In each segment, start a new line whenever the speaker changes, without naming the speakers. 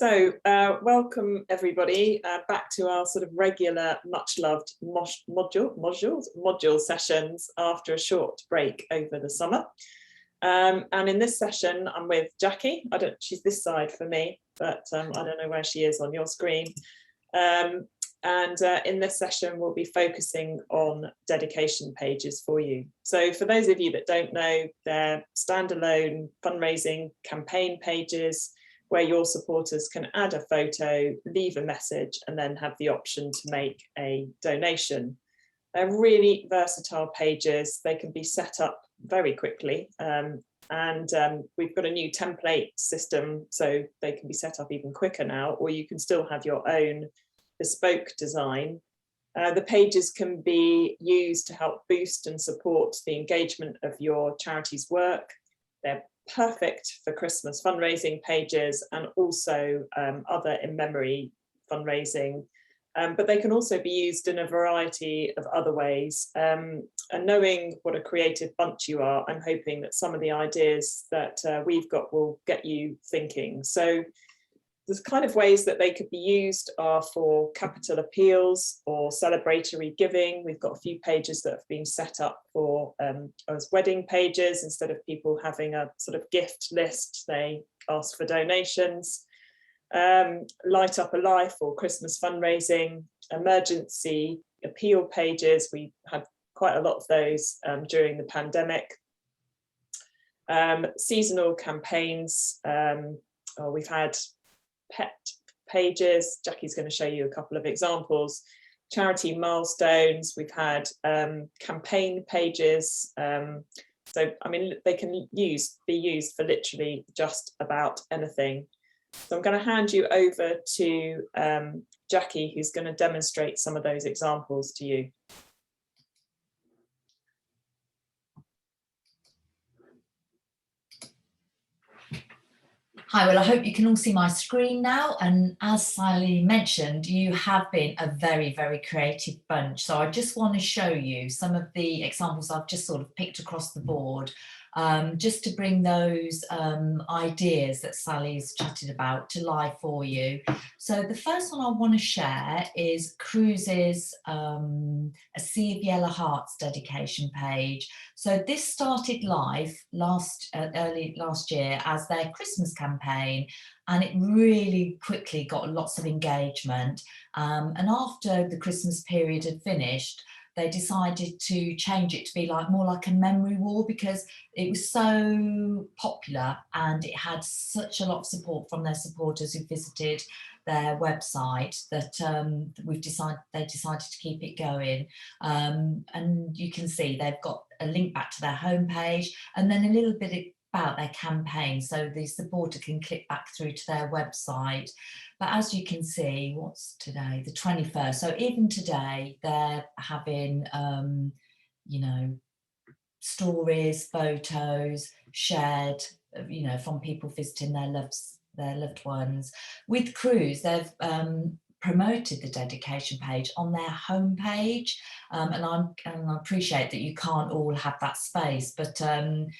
Welcome everybody back to our sort of regular, much loved module sessions after a short break over the summer. And in this session, I'm with Jackie. She's this side for me, but I don't know where she is on your screen. In this session, we'll be focusing on dedication pages for you. So for those of you that don't know, they're standalone fundraising campaign pages where your supporters can add a photo, leave a message, and then have the option to make a donation. They're really versatile pages. They can be set up very quickly. We've got a new template system, so they can be set up even quicker now, or you can still have your own bespoke design. The pages can be used to help boost and support the engagement of your charity's work. They're perfect for Christmas fundraising pages and also other in-memory fundraising, but they can also be used in a variety of other ways. And knowing what a creative bunch you are, I'm hoping that some of the ideas that we've got will get you thinking. So the kind of ways that they could be used are for capital appeals or celebratory giving. We've got a few pages that have been set up for as wedding pages. Instead of people having a sort of gift list, they ask for donations. Light Up a Life or Christmas fundraising, emergency appeal pages. We had quite a lot of those during the pandemic. Seasonal campaigns. We've had pet pages. Jackie's going to show you a couple of examples. Charity milestones. We've had campaign pages. So I mean, they can be used for literally just about anything. So I'm going to hand you over to Jackie, who's going to demonstrate some of those examples to you.
Hi, well, I hope you can all see my screen now. And as Sally mentioned, you have been a very, very creative bunch. So I just want to show you some of the examples I've just sort of picked across the board, just to bring those ideas that Sally's chatted about to life for you. So the first one I want to share is Cruise's A Sea of Yellow Hearts dedication page. So this started live early last year as their Christmas campaign, and it really quickly got lots of engagement. And after the Christmas period had finished, they decided to change it to be more like a memory wall, because it was so popular and it had such a lot of support from their supporters who visited their website that they decided to keep it going. And you can see they've got a link back to their homepage and then a little bit about their campaign, so the supporter can click back through to their website. But as you can see, what's today, the 21st, so even today they're having stories, photos shared from people visiting their loved ones. With Cruise, they've promoted the dedication page on their homepage, and I appreciate that you can't all have that space, but and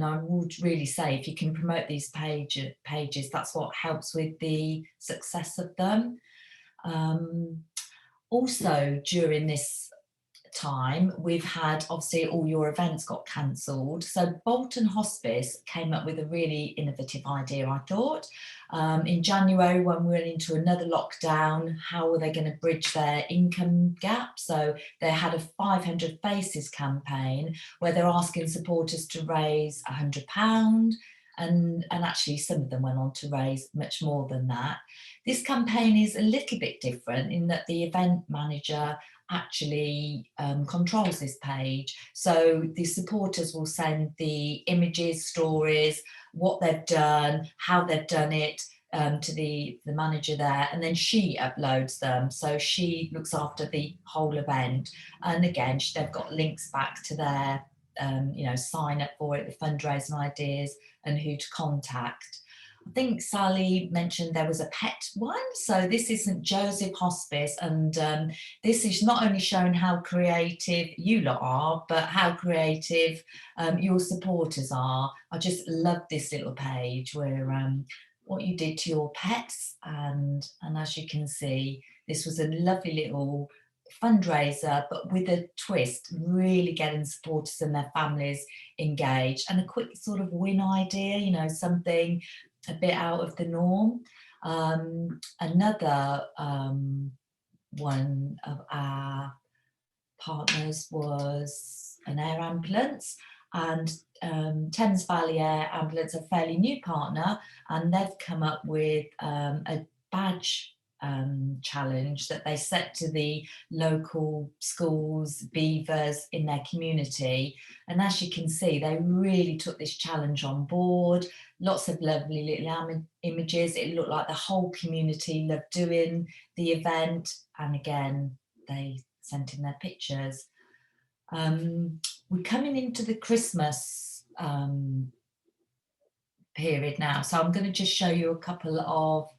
I would really say if you can promote these pages, that's what helps with the success of them. Also during this time, we've had, obviously, all your events got cancelled. So Bolton Hospice came up with a really innovative idea, I thought. In January, when we went into another lockdown, how were they going to bridge their income gap? So they had a 500 Faces campaign where they're asking supporters to raise £100. And actually some of them went on to raise much more than that. This campaign is a little bit different in that the event manager actually controls this page. So the supporters will send the images, stories, what they've done, how they've done it to the manager there, and then she uploads them. So she looks after the whole event. And again, they've got links back to their sign up for it, the fundraising ideas and who to contact. I think Sally mentioned there was a pet one. So this is St Joseph Hospice, and this is not only showing how creative you lot are, but how creative your supporters are. I just love this little page where what you did to your pets, and as you can see, this was a lovely little fundraiser, but with a twist, really getting supporters and their families engaged, and a quick sort of win idea, you know, something a bit out of the norm. Another one of our partners was an air ambulance, and Thames Valley Air Ambulance, a fairly new partner, and they've come up with a badge challenge that they set to the local schools, beavers in their community. And as you can see, they really took this challenge on board. Lots of lovely little images. It looked like the whole community loved doing the event. And again, they sent in their pictures. We're coming into the Christmas period now, so I'm going to just show you a couple of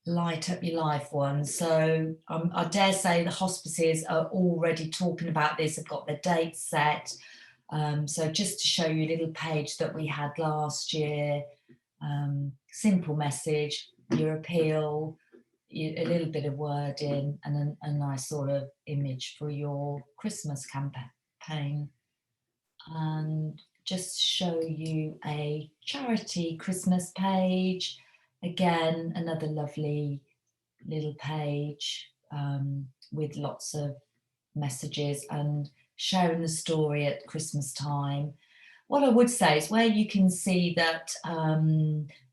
light up your life ones. So I dare say the hospices are already talking about this, have got their dates set. So just to show you a little page that we had last year, simple message, your appeal, a little bit of wording, and a nice sort of image for your Christmas campaign. And just show you a charity Christmas page. Again, another lovely little page with lots of messages and sharing the story at Christmas time. What I would say is where you can see that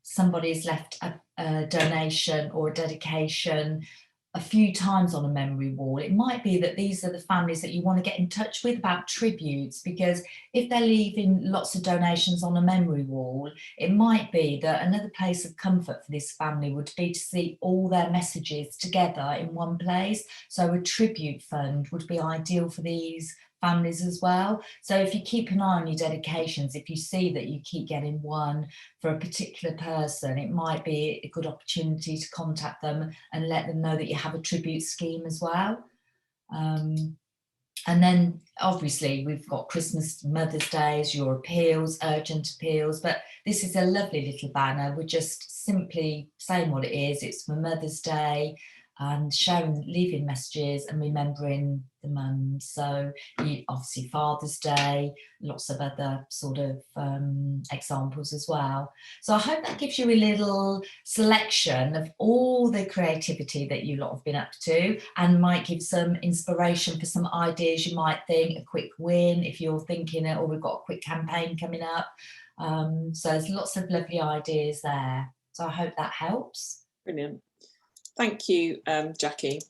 somebody's left a donation or a dedication a few times on a memory wall, it might be that these are the families that you want to get in touch with about tributes, because if they're leaving lots of donations on a memory wall, it might be that another place of comfort for this family would be to see all their messages together in one place. So a tribute fund would be ideal for these families as well. So if you keep an eye on your dedications, if you see that you keep getting one for a particular person, it might be a good opportunity to contact them and let them know that you have a tribute scheme as well. And then obviously we've got Christmas, Mother's Days, your appeals, urgent appeals, but this is a lovely little banner. We're just simply saying what it is. It's for Mother's Day and sharing, leaving messages and remembering the mums. So obviously Father's Day, lots of other sort of examples as well. So I hope that gives you a little selection of all the creativity that you lot have been up to, and might give some inspiration for some ideas you might think, a quick win if you're thinking it, or we've got a quick campaign coming up. So there's lots of lovely ideas there. So I hope that helps.
Brilliant. Thank you, Jackie.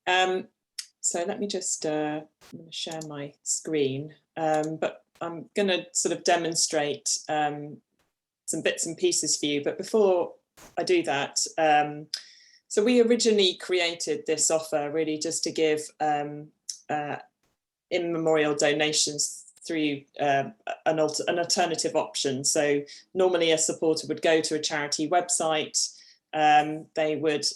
So let me just I'm going to share my screen, but I'm going to sort of demonstrate some bits and pieces for you. But before I do that, so we originally created this offer really just to give in memorial donations through an alternative option. So normally a supporter would go to a charity website, they would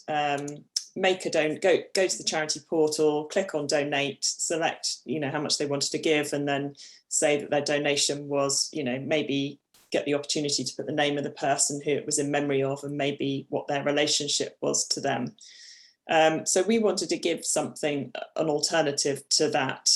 make a go to the charity portal, click on donate, select how much they wanted to give, and then say that their donation was maybe get the opportunity to put the name of the person who it was in memory of and maybe what their relationship was to them. So we wanted to give something, an alternative to that,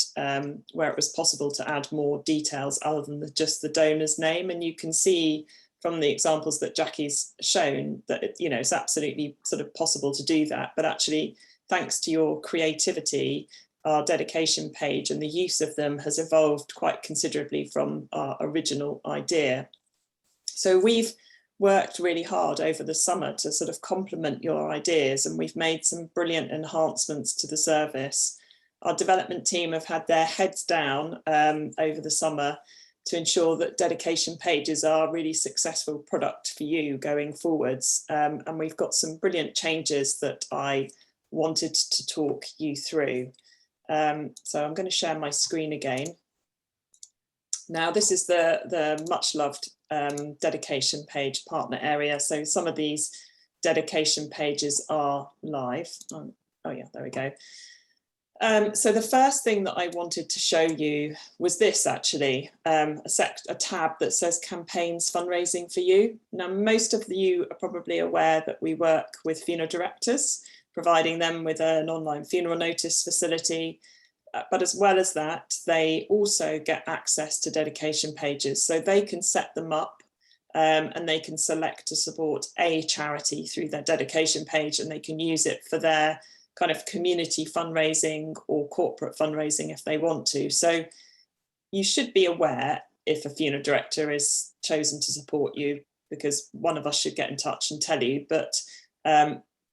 where it was possible to add more details other than just the donor's name. And you can see from the examples that Jackie's shown that it's absolutely sort of possible to do that. But actually, thanks to your creativity, our dedication page and the use of them has evolved quite considerably from our original idea. So we've worked really hard over the summer to sort of complement your ideas, and we've made some brilliant enhancements to the service. Our development team have had their heads down over the summer to ensure that dedication pages are a really successful product for you going forwards. And we've got some brilliant changes that I wanted to talk you through. So I'm going to share my screen again. Now, this is the much loved dedication page partner area. So some of these dedication pages are live. Oh yeah, there we go. So the first thing that I wanted to show you was this, actually, a tab that says Campaigns Fundraising for You. Now, most of you are probably aware that we work with funeral directors, providing them with an online funeral notice facility. But as well as that, they also get access to dedication pages. So they can set them up and they can select to support a charity through their dedication page, and they can use it for their kind of community fundraising or corporate fundraising if they want to. So you should be aware if a funeral director is chosen to support you, because one of us should get in touch and tell you. But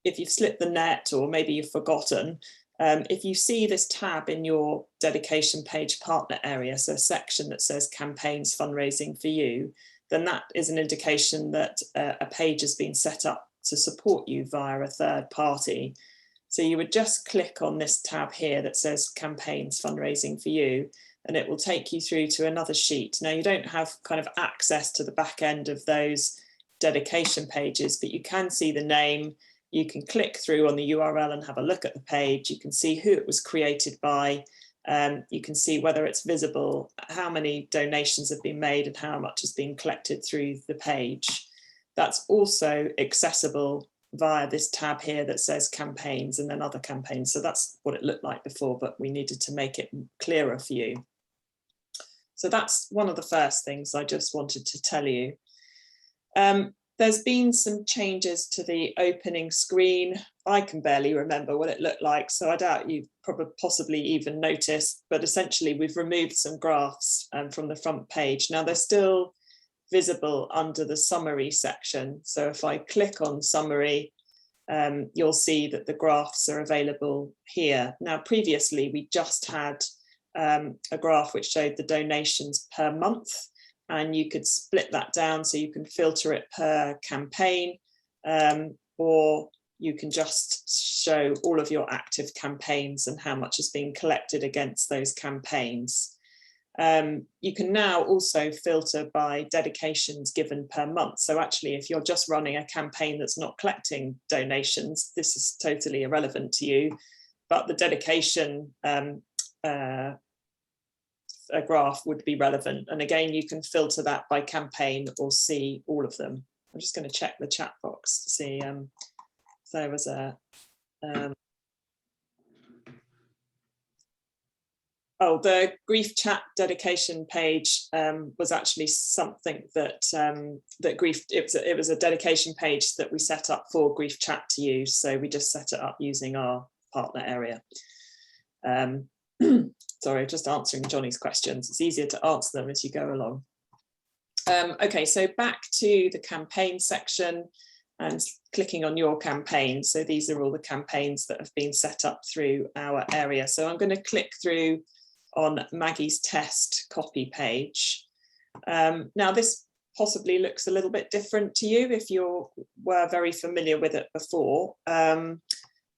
if you've slipped the net, or maybe you've forgotten, if you see this tab in your dedication page partner area, so a section that says Campaigns Fundraising for You, then that is an indication that a page has been set up to support you via a third party. So you would just click on this tab here that says Campaigns Fundraising for You, and it will take you through to another sheet. Now, you don't have kind of access to the back end of those dedication pages, but you can see the name. You can click through on the URL and have a look at the page. You can see who it was created by. You can see whether it's visible, how many donations have been made, and how much has been collected through the page. That's also accessible via this tab here that says Campaigns and then Other Campaigns. So that's what it looked like before, but we needed to make it clearer for you. So that's one of the first things I just wanted to tell you. There's been some changes to the opening screen. I can barely remember what it looked like, so I doubt you've possibly even noticed, but essentially we've removed some graphs from the front page. Now they're still visible under the summary section. So if I click on summary, you'll see that the graphs are available here. Now, previously, we just had a graph which showed the donations per month, and you could split that down so you can filter it per campaign, or you can just show all of your active campaigns and how much is being collected against those campaigns. You can now also filter by dedications given per month. So actually, if you're just running a campaign that's not collecting donations, this is totally irrelevant to you. But the dedication a graph would be relevant. And again, you can filter that by campaign or see all of them. I'm just going to check the chat box to see if there was a... Oh, the Grief Chat dedication page was actually something that it was a dedication page that we set up for Grief Chat to use. So we just set it up using our partner area. Sorry, just answering Johnny's questions. It's easier to answer them as you go along. Okay, so back to the campaign section and clicking on your campaign. So these are all the campaigns that have been set up through our area. So I'm going to click through on Maggie's test copy page. Now this possibly looks a little bit different to you if you were very familiar with it before.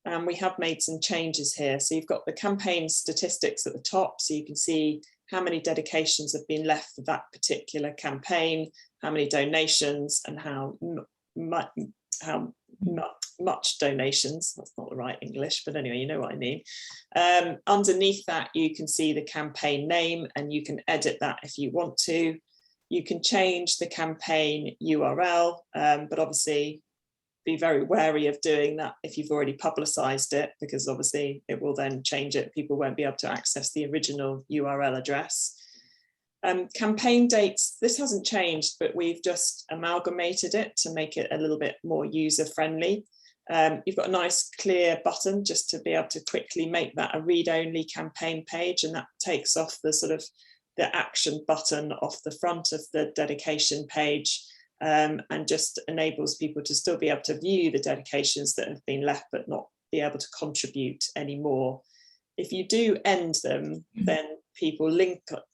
And we have made some changes here. So you've got the campaign statistics at the top, so you can see how many dedications have been left for that particular campaign, how many donations, and how much donations. That's not the right English, but anyway, you know what I mean. Underneath that, you can see the campaign name, and you can edit that if you want to. You can change the campaign URL, but obviously be very wary of doing that if you've already publicized it, because obviously it will then change it. People won't be able to access the original URL address. Campaign dates, this hasn't changed, but we've just amalgamated it to make it a little bit more user friendly. You've got a nice clear button just to be able to quickly make that a read-only campaign page, and that takes off the sort of the action button off the front of the dedication page. And just enables people to still be able to view the dedications that have been left, but not be able to contribute anymore. If you do end them, then people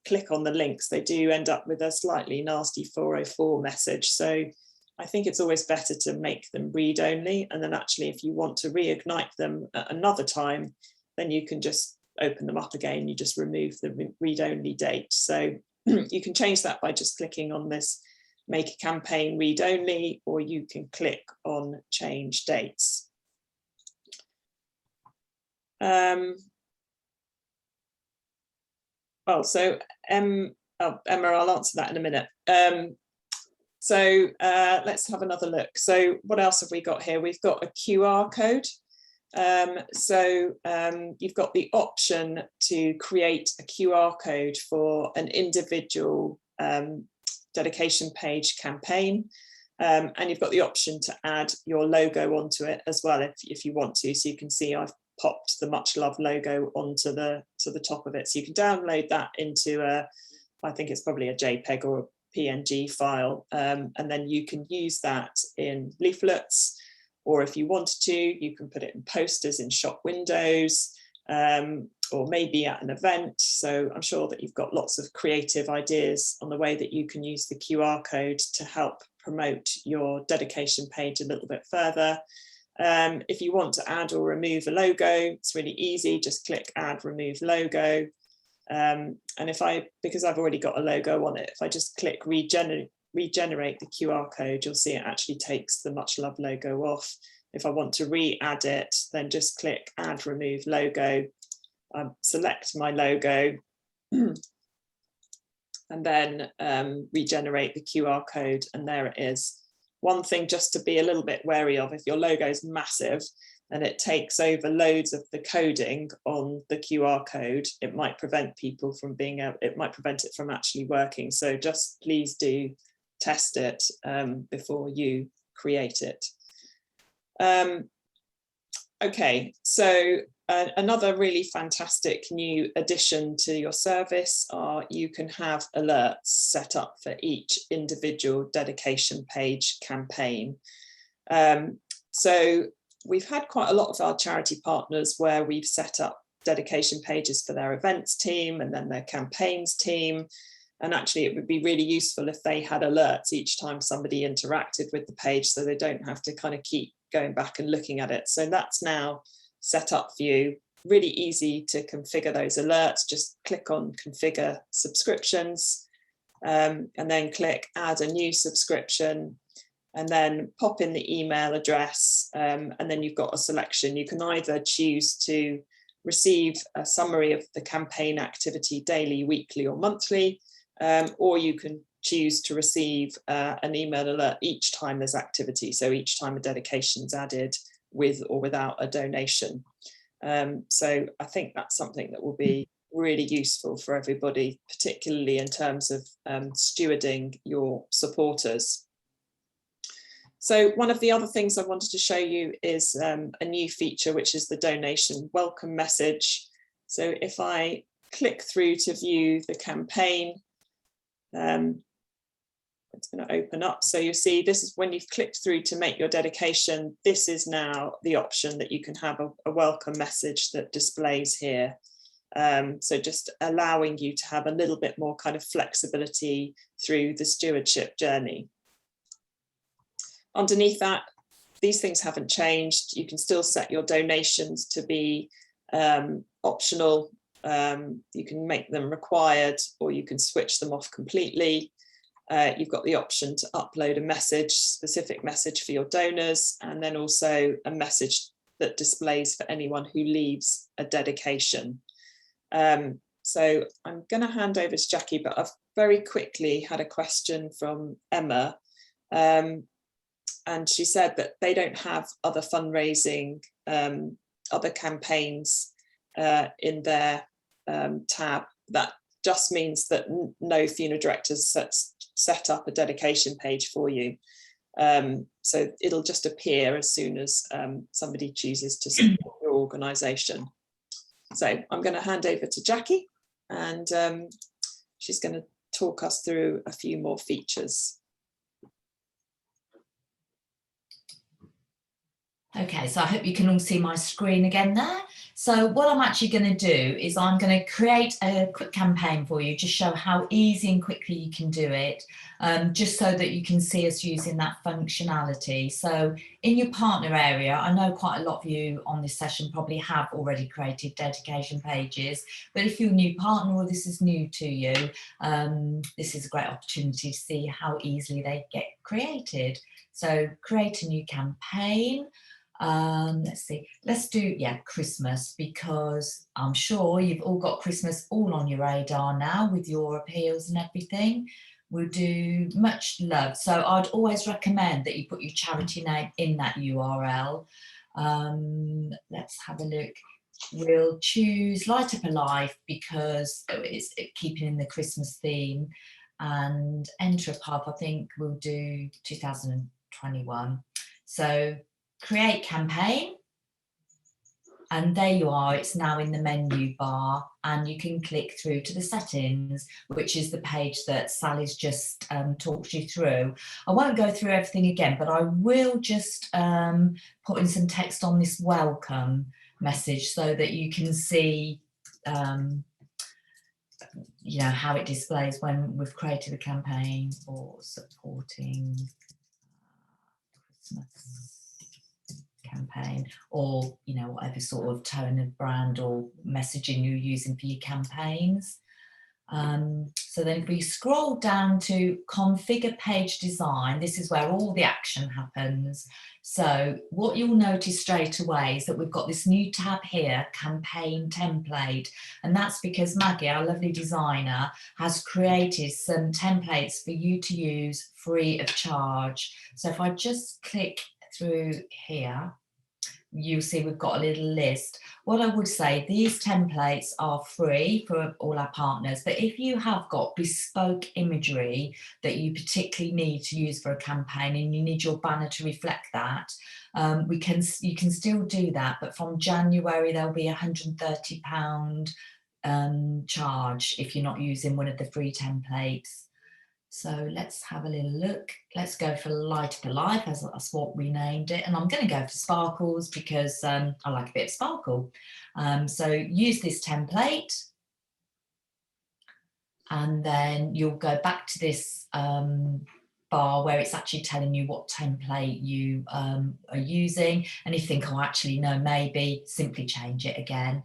click on the links, they do end up with a slightly nasty 404 message. So I think it's always better to make them read only. And then actually, if you want to reignite them at another time, then you can just open them up again. You just remove the read only date. So you can change that by just clicking on this make a campaign read only, or you can click on change dates. Oh, so Emma, I'll answer that in a minute. Let's have another look. So what else have we got here? We've got a QR code. You've got the option to create a QR code for an individual dedication page campaign. And you've got the option to add your logo onto it as well if you want to. So you can see I've popped the Much Love logo onto the top of it. So you can download that into I think it's probably a JPEG or a PNG file, and then you can use that in leaflets, or if you wanted to, you can put it in posters in shop windows, or maybe at an event. So I'm sure that you've got lots of creative ideas on the way that you can use the QR code to help promote your dedication page a little bit further. If you want to add or remove a logo, it's really easy. Just click Add, Remove Logo. And because I've already got a logo on it, if I just click regenerate the QR code, you'll see it actually takes the Much Love logo off. If I want to re-add it, then just click Add, Remove Logo. Select my logo and then regenerate the QR code, and there it is. One thing just to be a little bit wary of, if your logo is massive and it takes over loads of the coding on the QR code, it might prevent people from it might prevent it from actually working. So just please do test it before you create it. Okay, so another really fantastic new addition to your service are you can have alerts set up for each individual dedication page campaign. So we've had quite a lot of our charity partners where we've set up dedication pages for their events team and then their campaigns team. And actually it would be really useful if they had alerts each time somebody interacted with the page, so they don't have to kind of keep going back and looking at it. So that's now set up for you. Really easy to configure those alerts. Just click on Configure Subscriptions and then click Add a New Subscription, and then pop in the email address, and then you've got a selection. You can either choose to receive a summary of the campaign activity daily, weekly or monthly, or you can choose to receive an email alert each time there's activity. So each time a dedication is added with or without a donation. So I think that's something that will be really useful for everybody, particularly in terms of stewarding your supporters. So one of the other things I wanted to show you is a new feature, which is the donation welcome message. So if I click through to view the campaign, it's going to open up. So you see, this is when you've clicked through to make your dedication. This is now the option that you can have a welcome message that displays here. So just allowing you to have a little bit more kind of flexibility through the stewardship journey. Underneath that, these things haven't changed. You can still set your donations to be optional. You can make them required, or you can switch them off completely. You've got the option to upload a message, specific message for your donors, and then also a message that displays for anyone who leaves a dedication. So I'm going to hand over to Jackie, but I've very quickly had a question from Emma. And she said that they don't have other fundraising, other campaigns in their tab. That just means that no funeral directors set up a dedication page for you. So it'll just appear as soon as somebody chooses to support your organisation. So I'm going to hand over to Jackie, and she's going to talk us through a few more features.
Okay, so I hope you can all see my screen again there. So what I'm actually going to do is I'm going to create a quick campaign for you, just show how easy and quickly you can do it, just so that you can see us using that functionality. So in your partner area, I know quite a lot of you on this session probably have already created dedication pages, but if you're a new partner or this is new to you, this is a great opportunity to see how easily they get created. So create a new campaign. Let's see, let's do, yeah, Christmas, because I'm sure you've all got Christmas all on your radar now with your appeals and everything. We'll do much love. So I'd always recommend that you put your charity name in that URL. Let's have a look. We'll choose Light Up a Life because it's keeping in the Christmas theme, and Enter a Pub, I think we'll do 2021. So create campaign, and there you are, it's now in the menu bar, and you can click through to the settings, which is the page that Sally's just talked you through. I won't go through everything again, but I will just put in some text on this welcome message so that you can see you know, how it displays when we've created a campaign for supporting Christmas campaign, or you know, whatever sort of tone of brand or messaging you're using for your campaigns. So then if we scroll down to configure page design, this is where all the action happens. So what you'll notice straight away is that we've got this new tab here, campaign template, and that's because Maggie, our lovely designer, has created some templates for you to use free of charge. So if I just click through here, you'll see we've got a little list. What I would say, these templates are free for all our partners, but if you have got bespoke imagery that you particularly need to use for a campaign and you need your banner to reflect that, you can still do that, but from January there'll be £130 charge if you're not using one of the free templates. So let's have a little look. Let's go for Light Up a Life, as that's what we named it. And I'm going to go for sparkles because I like a bit of sparkle. So use this template. And then you'll go back to this bar where it's actually telling you what template you are using. And if you think, oh, actually, no, maybe, simply change it again.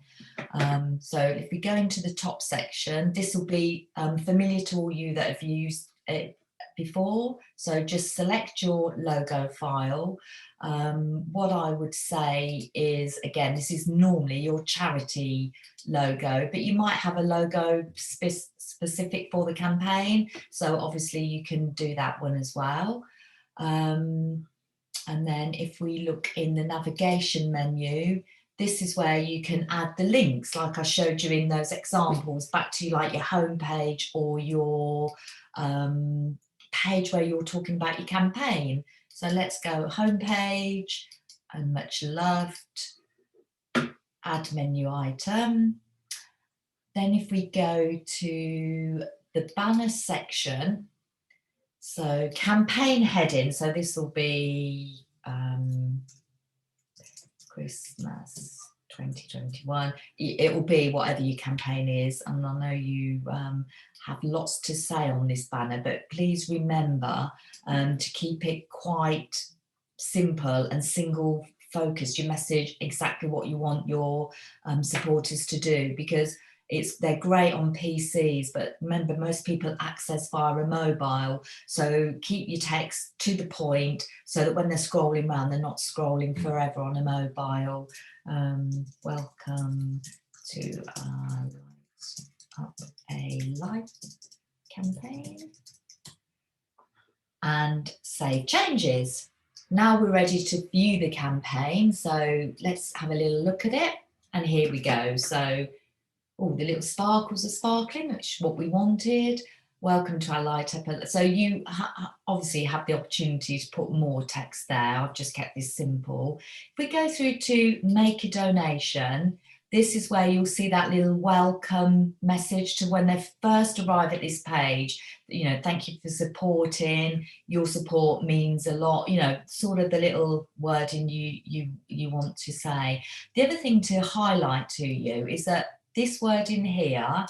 So if we go into the top section, this will be familiar to all you that have used it before. So just select your logo file. What I would say is, again, this is normally your charity logo, but you might have a logo specific for the campaign. So obviously you can do that one as well. And then if we look in the navigation menu, this is where you can add the links, like I showed you in those examples, back to like your home page or your page where you're talking about your campaign. So let's go home page and much loved, add menu item. Then if we go to the banner section, so campaign heading, so this will be Christmas 2021. It will be whatever your campaign is, and I know you have lots to say on this banner, but please remember to keep it quite simple and single focused, your message exactly what you want your supporters to do, because they're great on PCs, but remember most people access via a mobile, so keep your text to the point so that when they're scrolling around they're not scrolling forever on a mobile. Welcome to Light Up a Life campaign, and save changes. Now we're ready to view the campaign, so let's have a little look at it, and here we go. So oh, the little sparkles are sparkling, which is what we wanted. Welcome to our Light Up. So you obviously have the opportunity to put more text there. I've just kept this simple. If we go through to make a donation, this is where you'll see that little welcome message to when they first arrive at this page. You know, thank you for supporting. Your support means a lot. You know, sort of the little wording you want to say. The other thing to highlight to you is that this word in here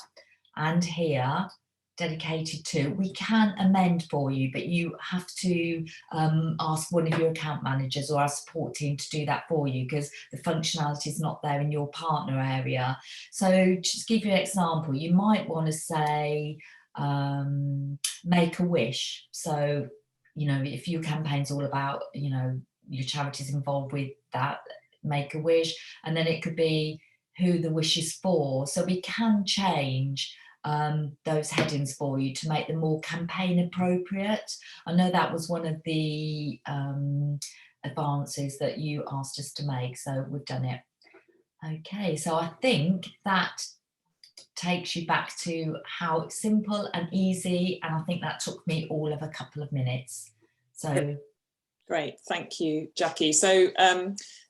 and here, dedicated to, we can amend for you, but you have to ask one of your account managers or our support team to do that for you, because the functionality is not there in your partner area. So just give you an example, you might want to say make a wish. So, you know, if your campaign's all about, you know, your charity's involved with that, Make-A-Wish, and then it could be who the wish is for. So we can change those headings for you to make them more campaign appropriate. I know that was one of the advances that you asked us to make, so we've done it. Okay, so I think that takes you back to how it's simple and easy, and I think that took me all of a couple of minutes. So
great, thank you, Jackie. So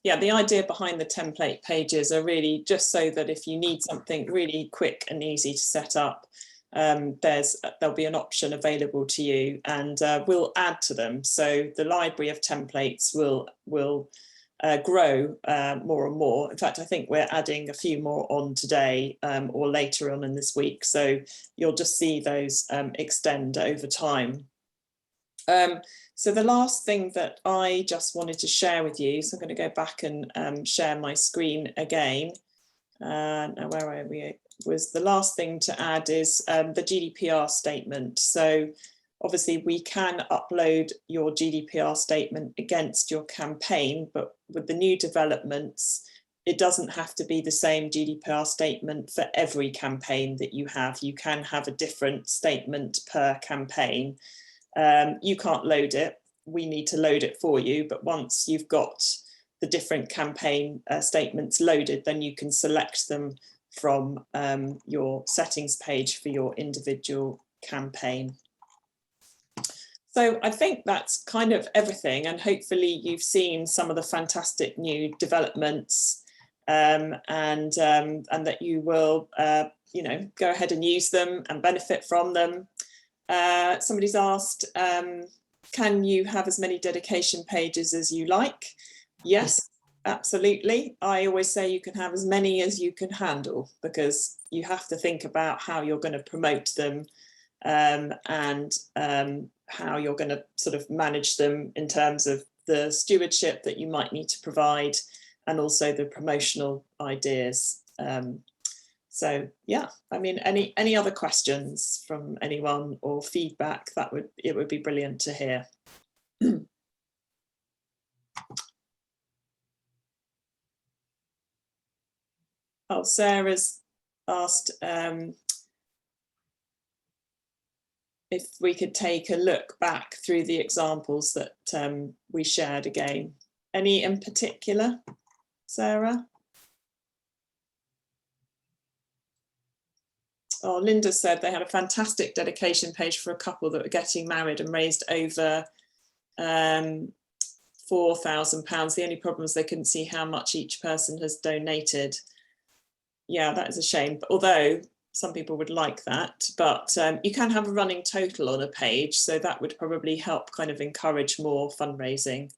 yeah, the idea behind the template pages are really just so that if you need something really quick and easy to set up, there'll be an option available to you, and we'll add to them. So the library of templates will grow more and more. In fact, I think we're adding a few more on today or later on in this week. So you'll just see those extend over time. So the last thing that I just wanted to share with you, so I'm going to go back and share my screen again. Now where are we? Was the last thing to add is the GDPR statement. So obviously we can upload your GDPR statement against your campaign, but with the new developments, it doesn't have to be the same GDPR statement for every campaign that you have. You can have a different statement per campaign. You can't load it, we need to load it for you, but once you've got the different campaign statements loaded, then you can select them from your settings page for your individual campaign. So I think that's kind of everything, and hopefully you've seen some of the fantastic new developments and that you will you know, go ahead and use them and benefit from them. Somebody's asked, can you have as many dedication pages as you like? Yes, absolutely. I always say you can have as many as you can handle, because you have to think about how you're going to promote them and how you're going to sort of manage them in terms of the stewardship that you might need to provide, and also the promotional ideas. So yeah, I mean, any other questions from anyone or feedback, it would be brilliant to hear. Oh, Sarah's asked if we could take a look back through the examples that we shared again. Any in particular, Sarah? Oh, Linda said they had a fantastic dedication page for a couple that were getting married and raised over £4,000. The only problem is they couldn't see how much each person has donated. Yeah, that is a shame. But although some people would like that, but you can have a running total on a page, so that would probably help kind of encourage more fundraising.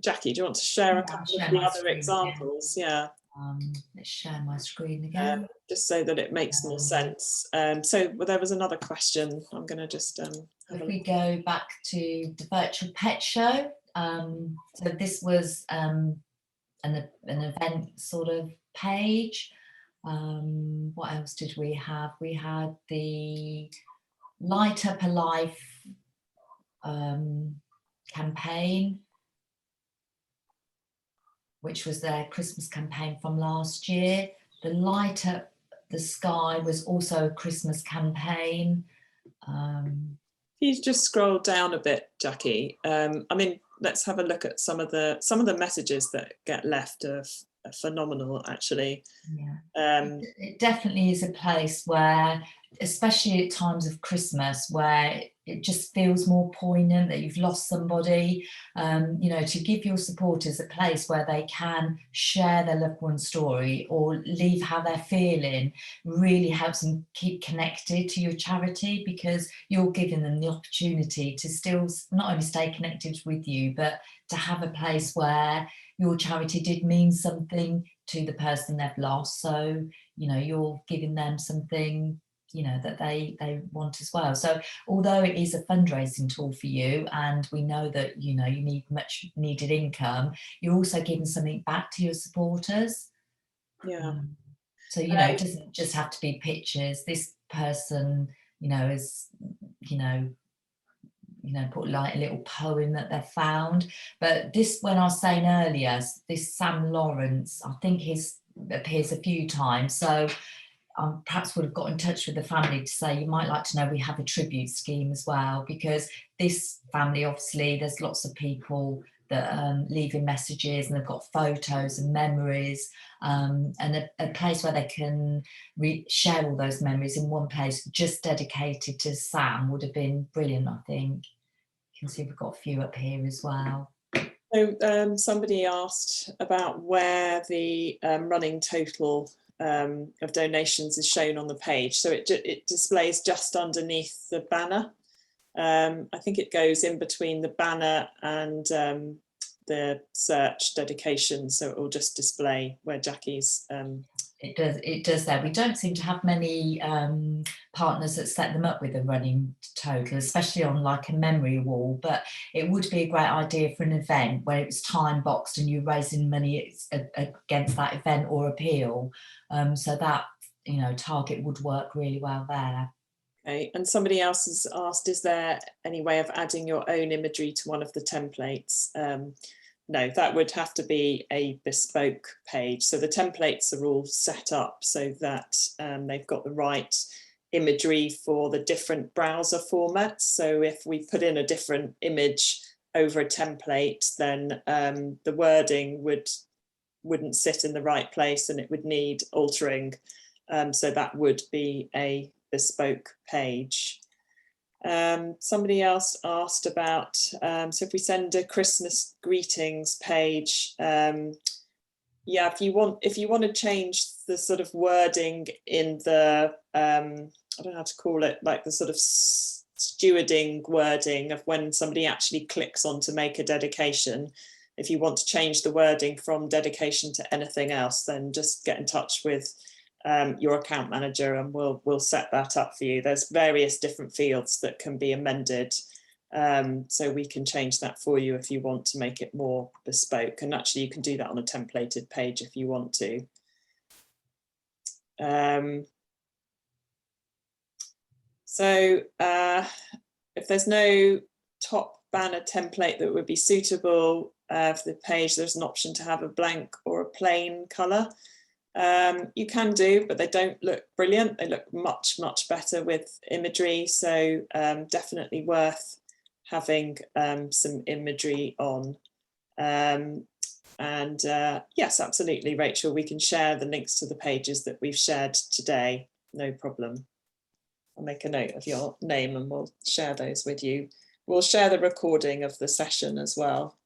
Jackie, do you want to share a couple of the other examples? Again. Yeah.
Let's share my screen again.
Just so that it makes more sense. So well, there was another question. I'm going to just
if we go back to the virtual pet show. So this was an event sort of page. What else did we have? We had the Light Up a Life campaign, which was their Christmas campaign from last year. The Light Up the Sky was also a Christmas campaign.
If you just scroll down a bit, Jackie, I mean, let's have a look at some of the messages that get left are phenomenal, actually.
Yeah. It definitely is a place where, especially at times of Christmas, where it just feels more poignant that you've lost somebody, you know, to give your supporters a place where they can share their loved one's story or leave how they're feeling really helps them keep connected to your charity, because you're giving them the opportunity to still not only stay connected with you, but to have a place where your charity did mean something to the person they've lost. So, you know, you're giving them something, you know, that they want as well. So although it is a fundraising tool for you, and we know that, you know, you need much needed income, you're also giving something back to your supporters.
Yeah.
So, you know, it doesn't just have to be pictures. This person, you know, is, you know, put like a little poem that they've found. But this, when I was saying earlier, this Sam Lawrence, I think his appears a few times. So perhaps would have got in touch with the family to say, you might like to know we have a tribute scheme as well, because this family, obviously, there's lots of people that leaving messages, and they've got photos and memories, and a place where they can share all those memories in one place just dedicated to Sam would have been brilliant, I think. You can see we've got a few up here as well.
So somebody asked about where the running total of donations is shown on the page. So it displays just underneath the banner. I think it goes in between the banner and the search dedication, so it will just display where Jackie's
it does there. We don't seem to have many partners that set them up with a running total, especially on like a memory wall, but it would be a great idea for an event where it was time boxed and you're raising money against that event or appeal, so that, you know, target would work really well there.
Okay, and somebody else has asked, is there any way of adding your own imagery to one of the templates? No, that would have to be a bespoke page. So the templates are all set up so that they've got the right imagery for the different browser formats. So if we put in a different image over a template, then the wording wouldn't sit in the right place and it would need altering. So that would be a bespoke page. Somebody else asked about, so if we send a Christmas greetings page, yeah, if you want to change the sort of wording in the, I don't know how to call it, like the sort of stewarding wording of when somebody actually clicks on to make a dedication, if you want to change the wording from dedication to anything else, then just get in touch with your account manager and we'll set that up for you. There's various different fields that can be amended, so we can change that for you if you want to make it more bespoke, and actually you can do that on a templated page if you want to. So if there's no top banner template that would be suitable for the page, there's an option to have a blank or a plain colour. You can do, but they don't look brilliant. They look much better with imagery, so definitely worth having some imagery on. Yes, absolutely, Rachel, we can share the links to the pages that we've shared today, no problem. I'll make a note of your name and we'll share those with you. We'll share the recording of the session as well.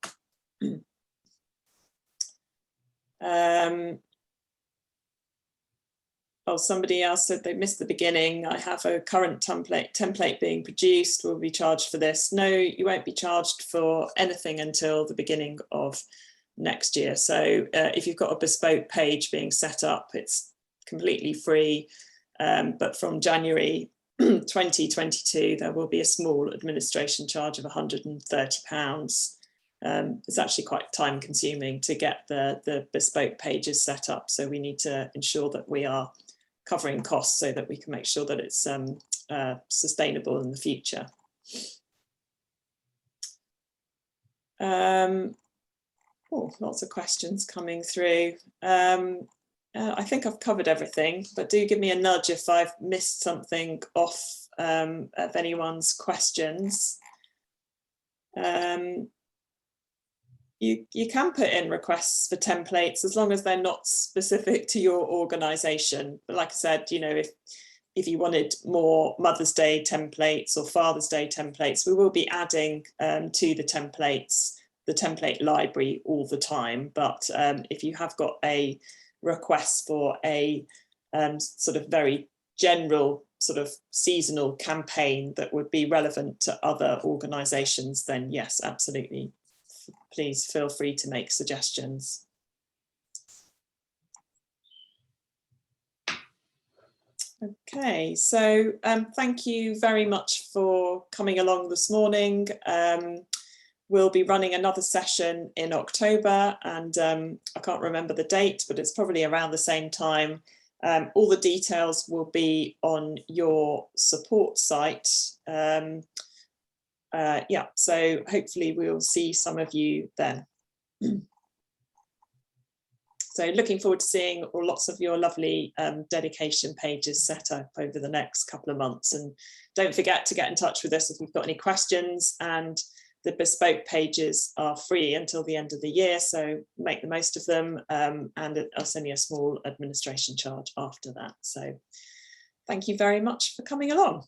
Oh, somebody else said they missed the beginning. I have a current template being produced. Will be charged for this? No, you won't be charged for anything until the beginning of next year. So if you've got a bespoke page being set up, it's completely free. But from January 2022, there will be a small administration charge of £130. It's actually quite time consuming to get the bespoke pages set up. So we need to ensure that we are covering costs so that we can make sure that it's sustainable in the future. Lots of questions coming through. I think I've covered everything, but do give me a nudge if I've missed something off of anyone's questions. You can put in requests for templates as long as they're not specific to your organisation. But like I said, you know, if you wanted more Mother's Day templates or Father's Day templates, we will be adding to the template library all the time. But if you have got a request for a sort of very general sort of seasonal campaign that would be relevant to other organisations, then yes, absolutely. Please feel free to make suggestions. Okay, so thank you very much for coming along this morning. We'll be running another session in October, and I can't remember the date, but it's probably around the same time All the details will be on your support site. Yeah, so hopefully we'll see some of you then. So looking forward to seeing lots of your lovely dedication pages set up over the next couple of months. And don't forget to get in touch with us if you've got any questions, and the bespoke pages are free until the end of the year, so make the most of them, and it's only a small administration charge after that. So thank you very much for coming along.